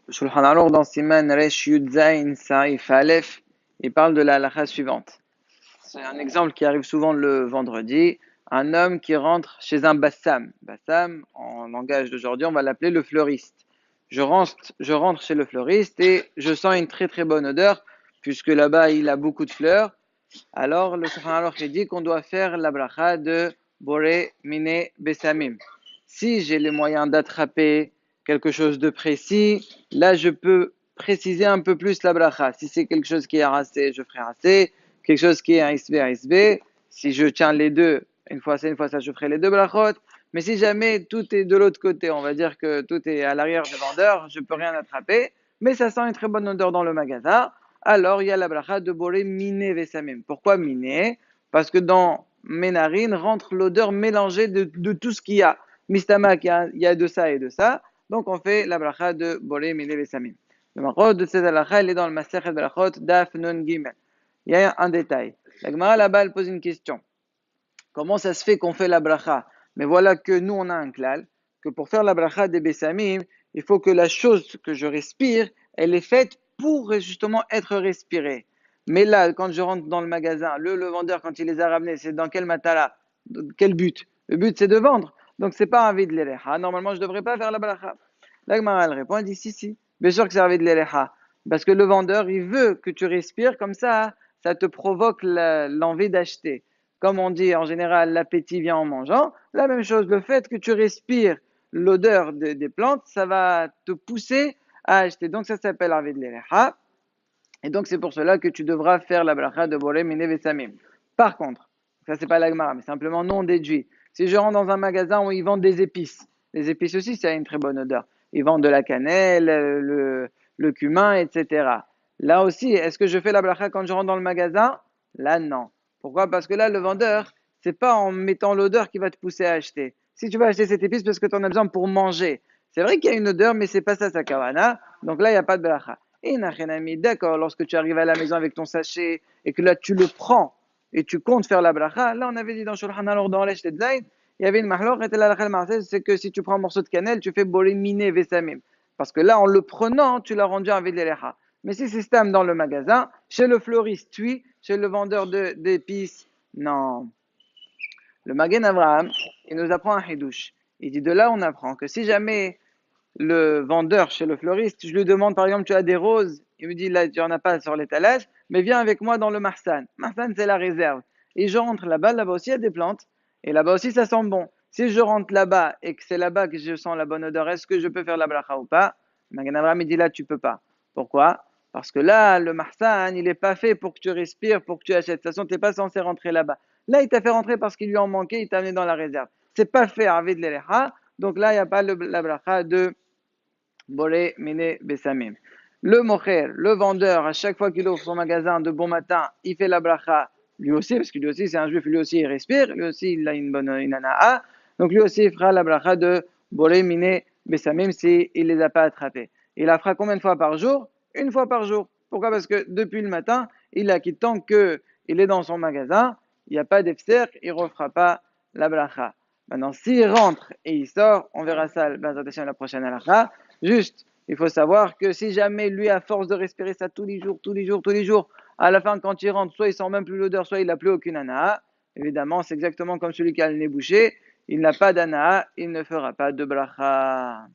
Shulchan Aruch dans Siman Resh Yud Zayin Saif Aleph, il parle de la halakha suivante. C'est un exemple qui arrive souvent le vendredi. Un homme qui rentre chez un bassam. Bassam, en langage d'aujourd'hui, on va l'appeler le fleuriste. Je rentre chez le fleuriste et je sens une très très bonne odeur, puisque là-bas il a beaucoup de fleurs. Alors le Shulchan Aruch dit qu'on doit faire la bracha de Boré Mine Bessamim. Si j'ai les moyens d'attraper quelque chose de précis, là je peux préciser un peu plus la bracha. Si c'est quelque chose qui est racé, je ferai racé. Quelque chose qui est un isb. Si je tiens les deux, une fois ça, je ferai les deux brachot. Mais si jamais tout est de l'autre côté, on va dire que tout est à l'arrière du vendeur, je peux rien attraper, mais ça sent une très bonne odeur dans le magasin. Alors il y a la bracha de boré miné vesamim. Pourquoi miné? Parce que dans mes narines rentre l'odeur mélangée de tout ce qu'il y a. Mistamak, il y a de ça et de ça. Donc on fait la bracha de boré miné vesamim. Le marot de cette halakha, elle est dans le Masechet Berachot Daf Nun Gimel. Il y a un détail. La Gemara là-bas, elle pose une question. Comment ça se fait qu'on fait la bracha? Mais voilà que nous, on a un klal, que pour faire la bracha des bessamim, il faut que la chose que je respire, elle est faite pour justement être respirée. Mais là, quand je rentre dans le magasin, le vendeur, quand il les a ramenés, c'est dans quel matala? Quel but? Le but, c'est de vendre. Donc, c'est pas un vide l'eleha. Normalement, je ne devrais pas faire la bracha. La Gemara, elle répond, elle dit, si. Bien sûr que c'est un vide l'eleha. Parce que le vendeur, il veut que tu respires comme ça te provoque l'envie d'acheter. Comme on dit en général, l'appétit vient en mangeant. La même chose, le fait que tu respires l'odeur des plantes, ça va te pousser à acheter. Donc ça s'appelle Arvid Lerecha. Et donc c'est pour cela que tu devras faire la bracha de Boré Mine Vesamim. Par contre, ça c'est pas l'agmara, mais simplement non déduit. Si je rentre dans un magasin où ils vendent des épices, les épices aussi, ça a une très bonne odeur. Ils vendent de la cannelle, le cumin, etc. Là aussi, est-ce que je fais la bracha quand je rentre dans le magasin? Là, non. Pourquoi? Parce que là, le vendeur, c'est pas en mettant l'odeur qui va te pousser à acheter. Si tu vas acheter cette épice parce que tu en as besoin pour manger, c'est vrai qu'il y a une odeur, mais c'est pas ça sa kavana. Donc là, il n'y a pas de bracha. Et Nachenami, d'accord, lorsque tu arrives à la maison avec ton sachet et que là tu le prends et tu comptes faire la bracha, là on avait dit dans Shulchan Aruch dans l'Esh Tetzain, il y avait une mahlok, c'est que si tu prends un morceau de cannelle, tu fais bolé miné vesamim. Parce que là, en le prenant, tu l'as rendu un vedelecha. Mais si c'est stam dans le magasin, chez le fleuriste, oui, chez le vendeur d'épices, non. Le Magen Avraham, il nous apprend un hidouche. Il dit de là, on apprend que si jamais le vendeur chez le fleuriste, je lui demande par exemple, tu as des roses? Il me dit, là, tu n'en as pas sur l'étalage, mais viens avec moi dans le marsan. Marsan, c'est la réserve. Et je rentre là-bas aussi, il y a des plantes. Et là-bas aussi, ça sent bon. Si je rentre là-bas et que c'est là-bas que je sens la bonne odeur, est-ce que je peux faire la bracha ou pas? Magan Avraham, il dit là, tu peux pas. Pourquoi? Parce que là, le marsan, il n'est pas fait pour que tu respires, pour que tu achètes. De toute façon, tu n'es pas censé rentrer là-bas. Là, il t'a fait rentrer parce qu'il lui en manquait, il t'a amené dans la réserve. C'est pas fait avec l'eleha. Donc là, il n'y a pas la bracha de Boré Mine Bessamim. Le mocher, le vendeur, à chaque fois qu'il ouvre son magasin de bon matin, il fait la bracha, lui aussi, parce que lui aussi c'est un juif, lui aussi il respire, lui aussi il a une bonne anaa, donc lui aussi il fera la bracha de Boré Mine Bessamim s'il ne les a pas attrapés. Il la fera combien de fois par jour? Une fois par jour. Pourquoi? Parce que depuis le matin, il a quitté tant qu'il est dans son magasin, il n'y a pas d'efser, il ne refera pas la bracha. Maintenant, s'il rentre et il sort, on verra ça la prochaine halakha. Juste, il faut savoir que si jamais lui, à force de respirer ça tous les jours, à la fin, quand il rentre, soit il sent même plus l'odeur, soit il n'a plus aucune anaa. Évidemment, c'est exactement comme celui qui a le nez bouché. Il n'a pas d'anaa, il ne fera pas de bracha.